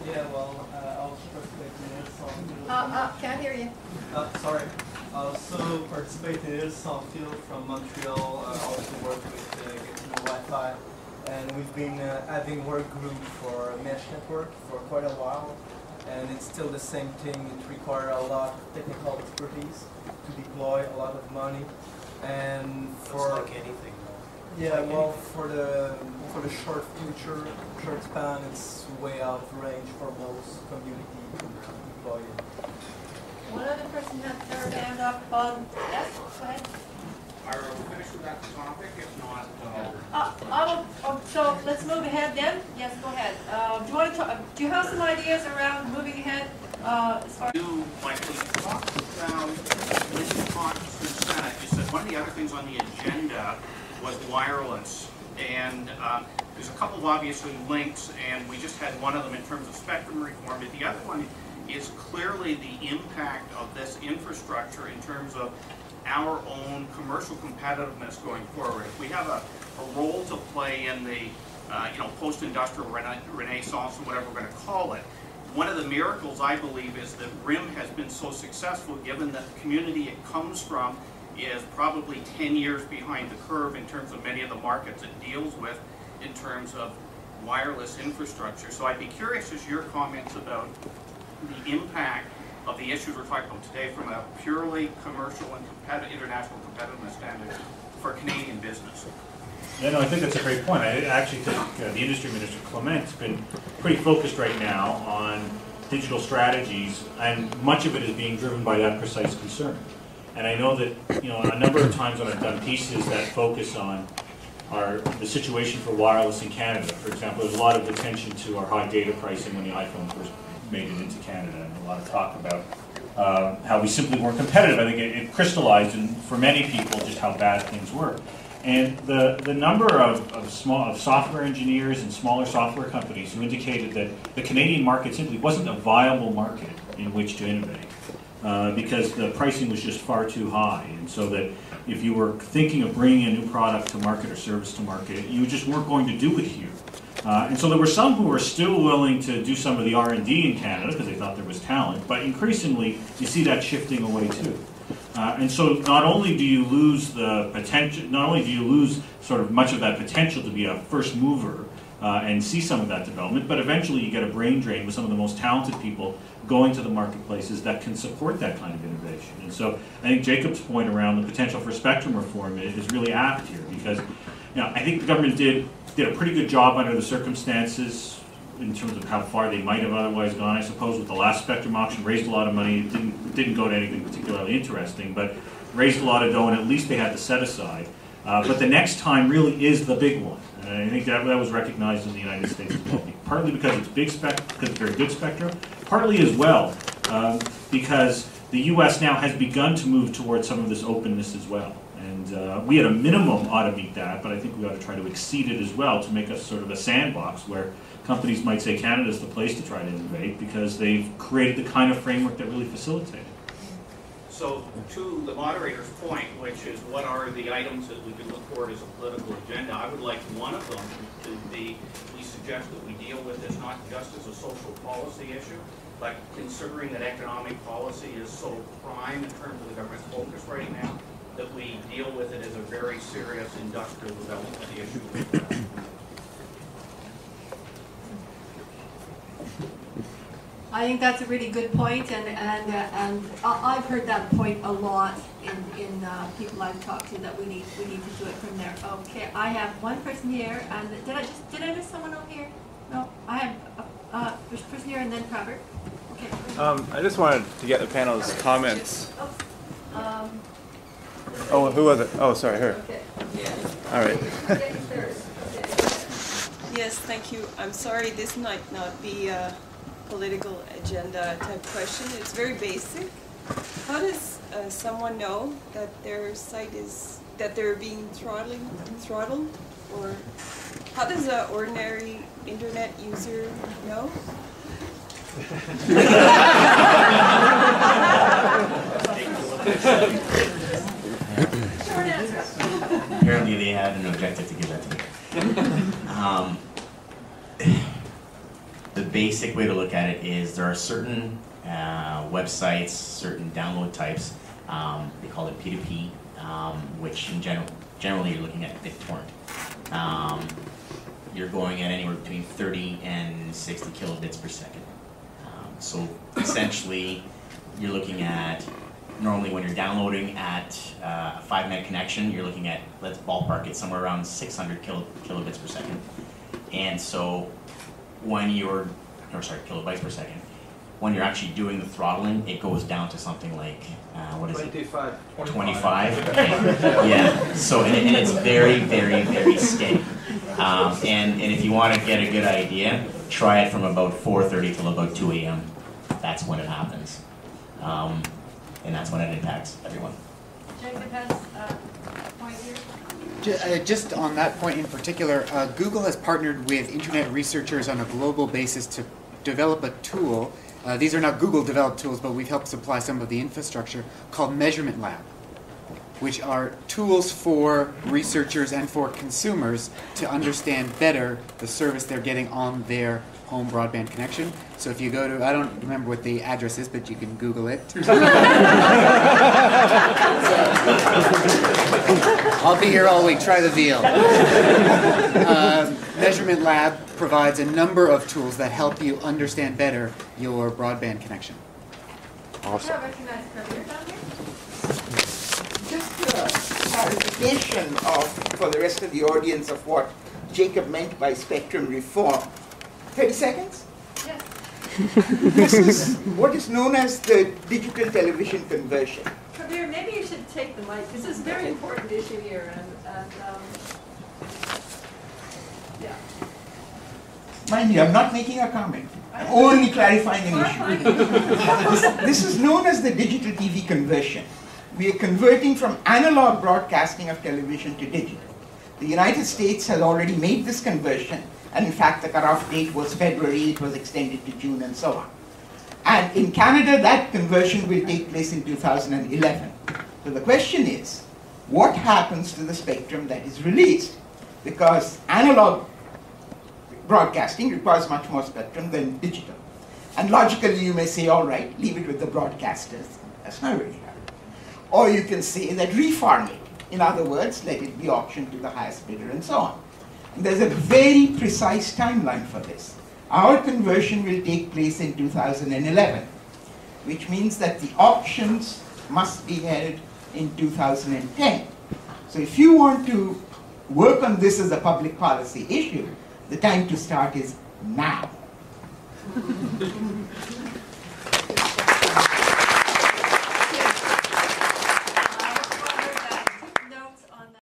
Yeah, well, I'll participate in some field. Can't hear you. Sorry. So participate in some field from Montreal. Also work with getting Wi-Fi, and we've been having work group for mesh network for quite a while, and it's still the same thing. It requires a lot of technical expertise to deploy, a lot of money, and for like anything. Yeah, well, for the short future, short span, it's way out of range for most community to deploy it. One other person has their hand up. Yes, go ahead. Are we finished with that topic? If not, So let's move ahead then. Yes, go ahead. Do you want to talk, do you have some ideas around moving ahead as far as Michael, you talked about when you talked to the Senate, you said one of the other things on the agenda was wireless, and there's a couple of obviously links, and we just had one of them in terms of spectrum reform, but the other one is clearly the impact of this infrastructure in terms of our own commercial competitiveness going forward. If we have a role to play in the post-industrial renaissance, or whatever we're going to call it, one of the miracles, I believe, is that RIM has been so successful given that the community it comes from is probably 10 years behind the curve in terms of many of the markets it deals with in terms of wireless infrastructure. So I'd be curious as your comments about the impact of the issues we're talking about today from a purely commercial and international competitiveness standard for Canadian business. Yeah, no, I think that's a great point. I actually think the Industry Minister Clement's been pretty focused right now on digital strategies, and much of it is being driven by that precise concern. And I know that, a number of times when I've done pieces that focus on the situation for wireless in Canada, for example, there's a lot of attention to our high data pricing when the iPhone first made it into Canada, and a lot of talk about how we simply weren't competitive. I think it crystallized for many people just how bad things were. And the number of software engineers and smaller software companies who indicated that the Canadian market simply wasn't a viable market in which to innovate. Because the pricing was just far too high, and so that if you were thinking of bringing a new product to market or service to market, you just weren't going to do it here. And so there were some who were still willing to do some of the R&D in Canada because they thought there was talent, but increasingly you see that shifting away too. And so not only do you lose the potential, not only do you lose sort of much of that potential to be a first mover and see some of that development, but eventually you get a brain drain with some of the most talented people going to the marketplaces that can support that kind of innovation. And so I think Jacob's point around the potential for spectrum reform is really apt here, because I think the government did a pretty good job under the circumstances in terms of how far they might have otherwise gone. I suppose with the last spectrum auction, raised a lot of money. It didn't go to anything particularly interesting, but raised a lot of dough, and at least they had to set aside. But the next time really is the big one. And I think that was recognized in the United States as well, partly because it's because it's very good spectrum, partly as well because the U.S. now has begun to move towards some of this openness as well. And we at a minimum ought to meet that, but I think we ought to try to exceed it as well to make us sort of a sandbox where companies might say Canada's the place to try to innovate because they've created the kind of framework that really facilitates it. So to the moderator's point, which is what are the items that we can look forward as a political agenda, I would like one of them to be, we suggest that we deal with this not just as a social policy issue, but considering that economic policy is so prime in terms of the government's focus right now, that we deal with it as a very serious industrial development issue. I think that's a really good point, and I've heard that point a lot in people I've talked to, that we need to do it from there. Okay, I have one person here, and did I miss someone over here? No, I have there's a person here, and then Robert. Okay. I just wanted to get the panel's comments. Oh, who was it? Oh, sorry, her. okay. All right. Yes, thank you. I'm sorry, this might not be a political agenda type question. It's very basic. How does someone know that their site is, that they're being throttled? Or how does an ordinary internet user know? Short answer. Apparently they had an objective to give that to me. the basic way to look at it is there are certain websites, certain download types, they call it P2P, which in generally you're looking at BitTorrent. You're going at anywhere between 30 and 60 kilobits per second. So essentially, you're looking at, normally when you're downloading at a 5 meg connection, you're looking at, let's ballpark it, somewhere around 600 kilobits per second. And so when you're, kilobytes per second, when you're actually doing the throttling, it goes down to something like, what is 25. it? 25? Okay. Yeah, so, and it's very, very, very steady. And if you want to get a good idea, try it from about 4:30 till about 2 a.m. That's when it happens. And that's when it impacts everyone. Jacob has a point here. Just on that point in particular, Google has partnered with internet researchers on a global basis to develop a tool. These are not Google-developed tools, but we've helped supply some of the infrastructure, called Measurement Lab, which are tools for researchers and for consumers to understand better the service they're getting on their home broadband connection. So if you go to, I don't remember what the address is, but you can Google it. I'll be here all week, try the veal. Measurement Lab provides a number of tools that help you understand better your broadband connection. Awesome. I recognize Premier down here. Just a clarification for the rest of the audience of what Jacob meant by spectrum reform. 30 seconds? Yes. This is what is known as the digital television conversion. Premier, maybe you should take the mic. This is a very important issue here. Yeah. Mind you, I'm not making a comment. I'm only clarifying an issue. This is known as the digital TV conversion. We are converting from analog broadcasting of television to digital. The United States has already made this conversion, and in fact the cutoff date was February, it was extended to June and so on. And in Canada, that conversion will take place in 2011. So the question is, what happens to the spectrum that is released? Because analog broadcasting requires much more spectrum than digital. And logically you may say, all right, leave it with the broadcasters. That's not really happening. Or you can say that reform it. In other words, let it be auctioned to the highest bidder and so on. And there's a very precise timeline for this. Our conversion will take place in 2011, which means that the auctions must be held in 2010. So if you want to work on this as a public policy issue, the time to start is now.